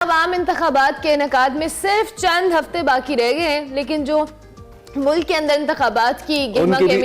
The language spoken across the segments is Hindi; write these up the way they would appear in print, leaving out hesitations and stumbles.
आवाम इंतखाबात के इनेकाद में सिर्फ चंद हफ्ते बाकी रह गए हैं, लेकिन जो मुल्क के अंदर इंतखाबात की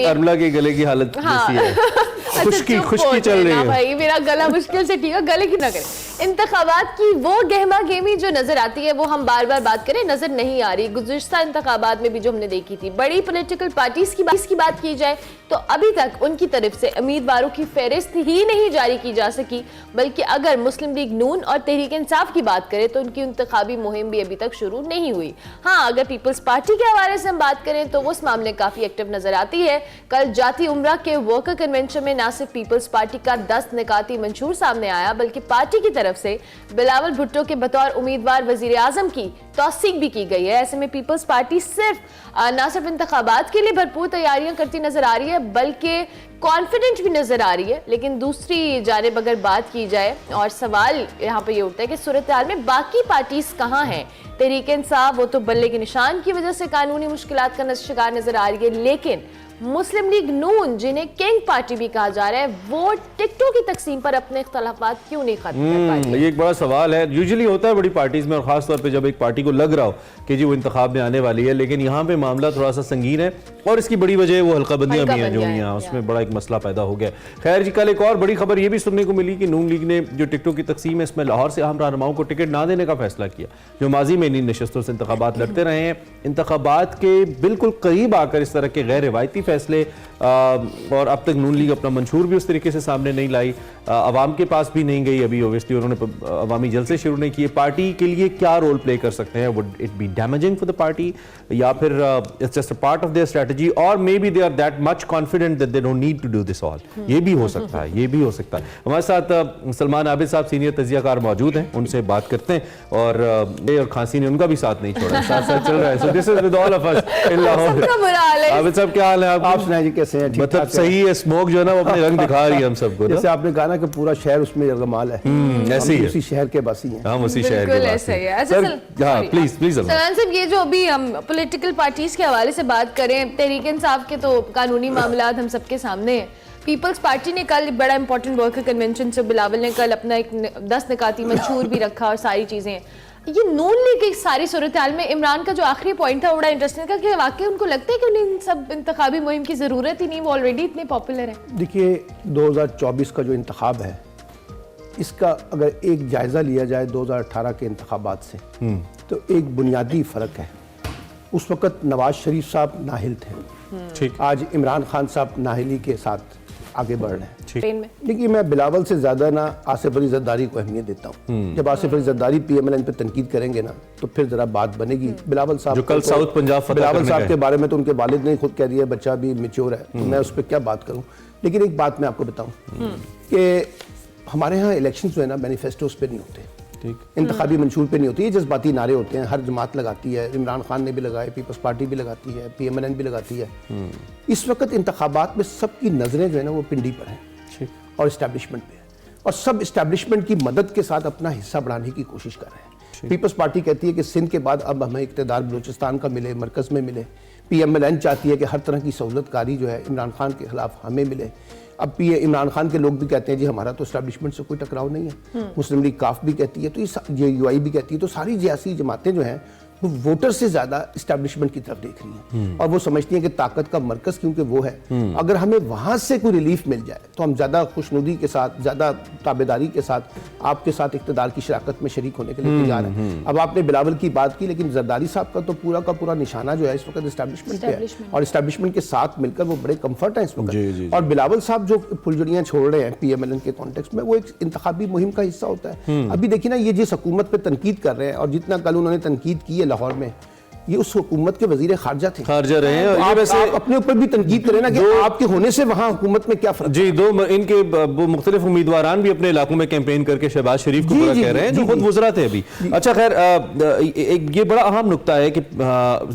अरमला के गले की हालत जैसी है। खुशकी चल रही है भाई, मेरा गला मुश्किल से ठीक है, गले की ना करें। इंतखाबात की वो गहमा गहमी जो नजर आती है वो हम बार बार बात करें नजर नहीं आ रही। गुज़िश्ता इंतखाबात में भी जो हमने देखी थी, बड़ी पॉलिटिकल पार्टीज की बात की जाए तो अभी तक उनकी तरफ से उम्मीदवारों की फहरिस्त ही नहीं जारी की जा सकी, बल्कि अगर मुस्लिम लीग नून और तहरीक इंसाफ की बात करें तो उनकी इंतखाबी मुहिम भी अभी तक शुरू नहीं हुई। हाँ, अगर पीपल्स पार्टी के हवाले से हम बात करें तो उस मामले काफी एक्टिव नजर आती है। कल जाती उम्रा के वर्कर कन्वेंशन में न सिर्फ पीपल्स पार्टी का 10 निकाती मंशूर सामने आया, बल्कि पार्टी की तरफ से बिलावल भुट्टो के बतौर उम्मीदवार वजीर आजम की तौसीक भी की गई है। ऐसे में पीपल्स पार्टी न सिर्फ इंतखाबात के लिए भरपूर तैयारियां करती नजर आ रही है, बल्कि कॉन्फिडेंट भी नजर आ रही है। लेकिन दूसरी जानिब अगर बात की जाए और सवाल यहाँ पे ये उठता है कि सूरत हाल में बाकी पार्टीज कहाँ हैं। तहरीक इंसाफ वो तो बल्ले के निशान की वजह से कानूनी मुश्किलात का शिकार नजर आ रही है, लेकिन मुस्लिम लीग नून जिन्हें किंग पार्टी भी कहा जा रहा है, वो टिकटों की तकसीम पर अपने इख्तलाफात क्यों नहीं खत्म कर पा रही? ये एक बड़ा सवाल है। यूजुअली होता है बड़ी पार्टीज में, और खास तौर पे जब एक पार्टी को लग रहा हो कि जी वो इंतखाब में आने वाली है, लेकिन यहाँ पे मामला थोड़ा सा संगीन है और इसकी बड़ी वजह वो हल्काबंदियां भी हैं जो यहाँ, उसमें बड़ा एक मसला पैदा हो गया। खैर जी, कल एक और बड़ी खबर ये भी सुनने को मिली कि नून लीग ने जो टिकटों की तकसीम है इसमें लाहौर से अहम रहनुमाओं को टिकट ना देने का फैसला किया, जो माजी में इन नशस्तों से इंतखाबात लड़ते रहे हैं। इंतखाबात के बिल्कुल करीब आकर इस तरह के गैर रिवायती फैसले, और अब तक नून लीग अपना मंशूर भी उस तरीके से सामने नहीं लाई, अवाम के पास भी नहीं गई अभी। ओबियसली उन्होंने अवामी जलसे शुरू नहीं किए। पार्टी के लिए क्या रोल प्ले कर सकते हैं? Would it be damaging for the party, या फिर it's just a part of their strategy, और maybe they are that much confident that they don't need to do this all? ये भी हो सकता है, ये भी हो सकता है। हमारे साथ सलमान आबिद साहब सीनियर तजियाकार मौजूद हैं, उनसे बात करते हैं। और खांसी ने उनका भी साथ नहीं छोड़ा, साथ साथ चल रहा है। So this is with all of us in Lahore. Abid sahab क्या हाल है? आप सुनाइए जी, कैसे हैं? मतलब सही है, स्मोक जो है ना वो अपने रंग दिखा रही है हम सबको। जैसे आपने कहा ना कि पूरा शहर उसमें यरगमाल है, ऐसे ही है, उसी शहर के बासी हैं। हम उसी शहर के बासी हैं। सर, प्लीज प्लीज सलमान साहब, ये जो अभी हम पॉलिटिकल पार्टीज के हवाले से बात करें, तहरीक इंसाफ के तो कानूनी मामलात हम सबके सामने हैं। पीपल्स पार्टी ने कल बड़ा इंपॉर्टेंट वर्कर कन्वेंशन से बिलावल ने कल अपना एक 10 निकाती मंशूर भी रखा और सारी चीजें। ये नून लीग की सारी सूरत हाल में इमरान का जो आखिरी पॉइंट था बड़ा इंटरेस्टिंग था कि वाकई उनको लगता है कि उन्हें इन सब इंतखाबी मुहिम की ज़रूरत ही नहीं, वो ऑलरेडी इतने पॉपुलर है। देखिए, 2024 का जो इंतखाब है, इसका अगर एक जायज़ा लिया जाए 2018 के इंतखाबात से, तो एक बुनियादी फ़र्क है। उस वक़्त नवाज शरीफ साहब नाहिल थे, आज इमरान खान साहब नाहिली के साथ आगे बढ़ रहे हैं। देखिए, मैं बिलावल से ज्यादा ना आसिफ अली जरदारी को अहमियत देता हूँ। जब आसिफ अली जरदारी PMLN पे तनकीद करेंगे ना तो फिर जरा बात बनेगी। बिलावल साहब जो कल साउथ पंजाब बिलावल साहब के बारे में तो उनके वालिद ने खुद कह दिया बच्चा भी मैच्योर है, तो मैं उस पर क्या बात करूँ। लेकिन एक बात मैं आपको बताऊँ कि हमारे यहाँ इलेक्शन जो है ना मैनिफेस्टोज पे नहीं होते, इंतखाबी मंशूर पे नहीं होती, ये जज्बाती नारे होते हैं। हर जमात लगाती है, इमरान खान ने भी लगाए, पीपल्स पार्टी भी लगाती है, PMLN भी लगाती है। इस वक्त इंतखाबात में सबकी नजरें जो है ना वो पिंडी पर हैं और इस्टेब्लिशमेंट पे है, और सब इस्टेब्लिशमेंट की मदद के साथ अपना हिस्सा बढ़ाने की कोशिश कर रहे हैं। पीपल्स पार्टी कहती है कि सिंध के बाद अब हमें इक़्तिदार बलूचिस्तान का मिले, मरकज़ में मिले। PMLN चाहती है कि हर तरह की सहूलतकारी जो है इमरान खान के खिलाफ हमें मिले। अब इमरान खान के लोग भी कहते हैं जी हमारा तो इस्टेब्लिशमेंट से कोई टकराव नहीं है। मुस्लिम लीग काफ भी कहती है, तो ये UI भी कहती है। तो सारी सियासी जमातें जो हैं वो वोटर से ज्यादा इस्टेब्लिशमेंट की तरफ देख रही हैं, और वो समझती हैं कि ताकत का मरकज क्योंकि वो है, अगर हमें वहां से कोई रिलीफ मिल जाए तो हम ज्यादा खुशनुदी के साथ, ज्यादा ताबेदारी के साथ आपके साथ इक़्तिदार की शराकत में शरीक होने के लिए तैयार हैं। अब आपने बिलावल की बात की, लेकिन जरदारी साहब का तो पूरा निशाना जो है इस वक्त इस्टेब्लिशमेंट पे है, और इस्टेब्लिशमेंट के साथ मिलकर वो बड़े कंफर्ट है इस वक्त। और बिलावल साहब जो फुलझड़ियां छोड़ रहे हैं PMLN के कॉन्टेक्स्ट में, वो एक इंतखाबी मुहिम का हिस्सा होता है। अभी देखिए ना, ये जिस हुकूमत पे तनकीद कर रहे हैं, और जितना कल उन्होंने तनकीद की है लाहौर में, ये उस हुकूमत के वजीर खारजा थे, खारजा रहे हैं। और तो ये वैसे आप अपने ऊपर भी तनकीद करें ना कि आपके होने से वहां हुकूमत में क्या फर्क जी। दो इनके मुख्तलिफ उम्मीदवारान भी अपने इलाकों में कैंपेन करके शहबाज शरीफ को बुरा कह रहे हैं, जो खुद गुजरा थे अभी। अच्छा, खैर एक ये बड़ा अहम नुक्ता है कि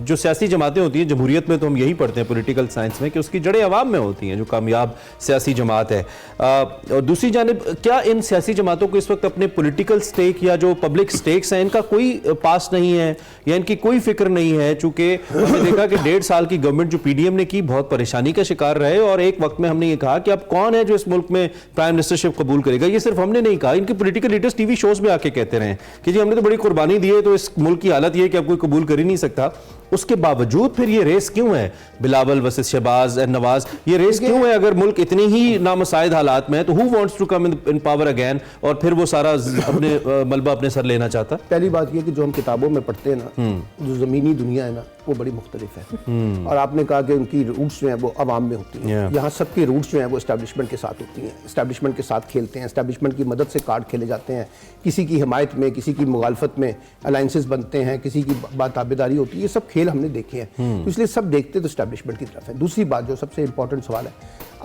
जो सियासी जमातें होती हैं जमहूरियत में, तो हम यही पढ़ते हैं पॉलिटिकल साइंस में कि उसकी जड़ें अवाम में होती हैं, जो कामयाब सियासी जमात है। और दूसरी जानिब, क्या इन सियासी जमातों को इस वक्त अपने पॉलिटिकल स्टेक या जो पब्लिक स्टेक्स हैं इनका कोई पास नहीं है, या इनकी कोई फिक्र नहीं है, चूंकि हमने देखा कि 1.5 साल की गवर्नमेंट जो पीडीएम ने की बहुत परेशानी का शिकार रहे, और एक वक्त में हमने ये कहा कि अब कौन है जो इस मुल्क में प्राइम मिनिस्टरशिप कबूल करेगा। ये सिर्फ हमने नहीं कहा, इनके पॉलिटिकल लीडर्स टीवी शोज में आके कहते रहे कि जी हमने तो बड़ी कुर्बानी दी है, तो इस मुल्क की हालत ये है कि अब कोई कबूल कर ही नहीं सकता। उसके बावजूद फिर ये रेस क्यों है, बिलावल वर्सेस शहबाज एंड नवाज, ये रेस क्यों है? अगर मुल्क इतनी ही नामसाइद हालात में है तो who wants to come in power again, और फिर वो सारा अपने मलबा अपने सर लेना चाहता। पहली बात ये कि जो हम किताबों में पढ़ते हैं ना, जो जमीनी दुनिया है ना, वो बड़ी मुख्तलिफ है। और आपने कहा कि उनकी रूट्स जो है वो अवाम में होती हैं, यहाँ सबकी रूट्स जो है वो एस्टैब्लिशमेंट के साथ होती हैं, एस्टैब्लिशमेंट के साथ खेलते हैं, एस्टैब्लिशमेंट की मदद से कार्ड खेले जाते हैं, किसी की हिमायत में, किसी की मुखालफत में अलायंसेस बनते हैं, किसी की ताबेदारी होती है, ये सब खेल हमने देखे हैं। तो इसलिए सब देखते तो एस्टैब्लिशमेंट की तरफ है। दूसरी बात जो सबसे इंपॉर्टेंट सवाल है,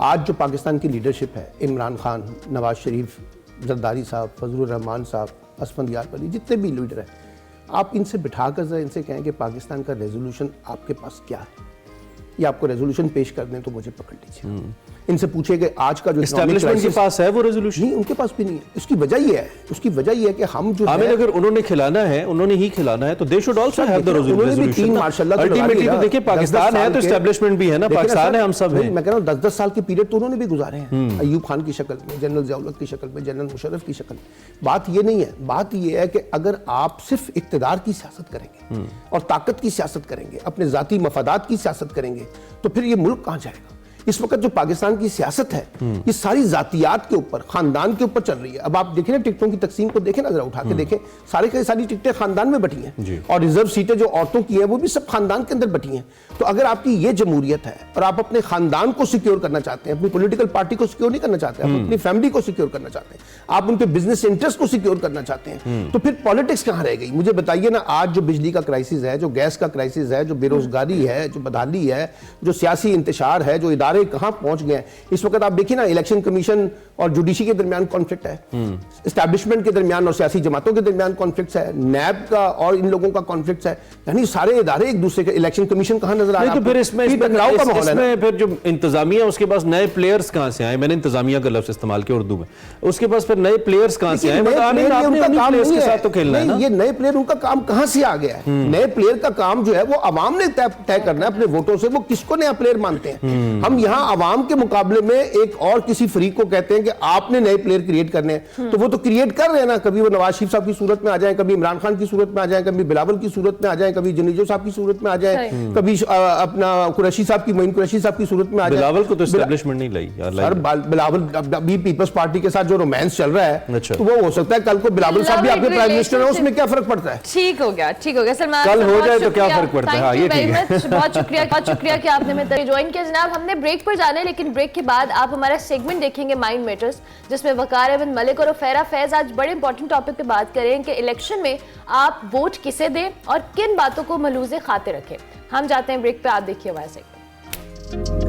आज जो पाकिस्तान की लीडरशिप है, इमरान खान, नवाज शरीफ, जरदारी साहब, फजलुर रहमान साहब, असफंद यार वली, जितने भी लीडर हैं, आप इनसे बिठाकर जरा इनसे कहें कि पाकिस्तान का रेजोल्यूशन आपके पास क्या है, या आपको रेजोल्यूशन पेश कर दें तो मुझे पकड़ लीजिए। इनसे पूछे कि आज का जो एस्टैब्लिशमेंट के पास है वो रेजोल्यूशन? नहीं, उनके पास भी नहीं है। उसकी वजह ये है, उसकी वजह ये है कि हम जो हमें अगर उन्होंने खिलाना है, उन्होंने ही खिलाना है, तो they should also have the resolution. Ultimately तो देखिए पाकिस्तान है तो एस्टैब्लिशमेंट भी है ना, पाकिस्तान है, हम सब हैं। मैं कह रहा हूं 10-10 साल की पीरियड तो उन्होंने भी गुजारे हैं, अयूब खान की शक्ल में, जनरल ज़ियाउल-हक की शक्ल में, जनरल मुशर्रफ की शक्ल में। बात ये नहीं है, बात ये है कि अगर आप सिर्फ इक्तिदार की सियासत करेंगे और ताकत की सियासत करेंगे, अपने ज़ाती मफादात की सियासत करेंगे, तो फिर ये मुल्क कहां जाएगा? इस वक्त जो पाकिस्तान की सियासत है, ये सारी जातियात के ऊपर, खानदान के ऊपर चल रही है। अब आप देखें ना, टिकटों की तकसीम को देखें ना, जरा उठा के देखें, सारी की सारी टिकटें खानदान में बटी हैं, और रिजर्व सीटें जो औरतों की हैं वो भी सब खानदान के अंदर बटी हैं। तो अगर आपकी ये जमहूरियत है और आप अपने खानदान को सिक्योर करना चाहते हैं, अपनी पॉलिटिकल पार्टी को सिक्योर नहीं करना चाहते, आप अपनी फैमिली को सिक्योर करना चाहते हैं, आप उनके बिजनेस इंटरेस्ट को सिक्योर करना चाहते हैं, तो फिर पॉलिटिक्स कहां रह गई? मुझे बताइए ना, आज जो बिजली का क्राइसिस है, जो गैस का क्राइसिस है, जो बेरोजगारी है, जो बदहाली है, जो सियासी इंतशार है, जो इदारे कहां पहुंच गए। इस वक्त आप देखिए ना, इलेक्शन कमीशन और जुडिशरी के दरमियान कॉन्फ्लिक्ट है, एस्टैब्लिशमेंट के दरमियान और सियासी जमातों के दरमियान कॉन्फ्लिक्ट है, नैब का और इन लोगों का कॉन्फ्लिक्ट है, यानी सारे इदारे एक दूसरे के। इलेक्शन कमीशन कहां नजर आ रहा है? तो फिर इसमें टकराव का माहौल है ना। फिर जो इंतजामिया, उसके पास नए प्लेयर्स कहां से आए? मैंने इंतजामिया का लफ्ज इस्तेमाल किया उर्दू में, उसके पास फिर नए प्लेयर्स कहां से आए? के साथ तो खेलना है ना। ये नए प्लेयर, उनका काम कहां से आ गया है? नए प्लेयर का काम जो है वो अवाम ने तय करना है अपने वोटों से, वो किसको नया प्लेयर मानते हैं। हम यहाँ अवाम के मुकाबले में एक और किसी फरीक को कहते हैं कि आपने नए प्लेयर क्रिएट करने हैं, तो वो तो क्रिएट कर रहे हैं ना। कभी वो नवाज शरीफ साहब की सूरत में आ जाए, कभी इमरान खान की सूरत में आ जाए, कभी बिलावल की सूरत में आ जाए, कभी जनीजो साहब की सूरत में आ जाए, कभी अपना कुरैशी साहब की, मोइन कुरैशी साहब की सूरत में आ जाए। बिलावल को तो एस्टैब्लिशमेंट नहीं लाई यार। सर बिलावल अभी पीपल्स पार्टी के साथ जो रोमांस चल रहा है, अच्छा, तो वो हो सकता है कल को बिलावल साहब भी आपके प्राइम मिनिस्टर है, उसमें क्या फर्क पड़ता है? ठीक हो गया, ठीक हो गया सलमान, कल हो जाए तो क्या फर्क पड़ता है? हाँ, ये ठीक है। बहुत शुक्रिया कि आपने मेरे ज्वाइन किया जनाब। हमने ब्रेक पर जाना है, लेकिन ब्रेक के बाद आप हमारा सेगमेंट देखेंगे माइंड मैटर्स, जिसमें वकार अहमद मलिक और फेरा फैज आज बड़े इंपॉर्टेंट टॉपिक पे बात करें कि इलेक्शन में आप वोट किसे दें और किन बातों को मलूज़े खाते रखें। हम जाते हैं ब्रेक पे, आप देखिए हमारा सेगमेंट।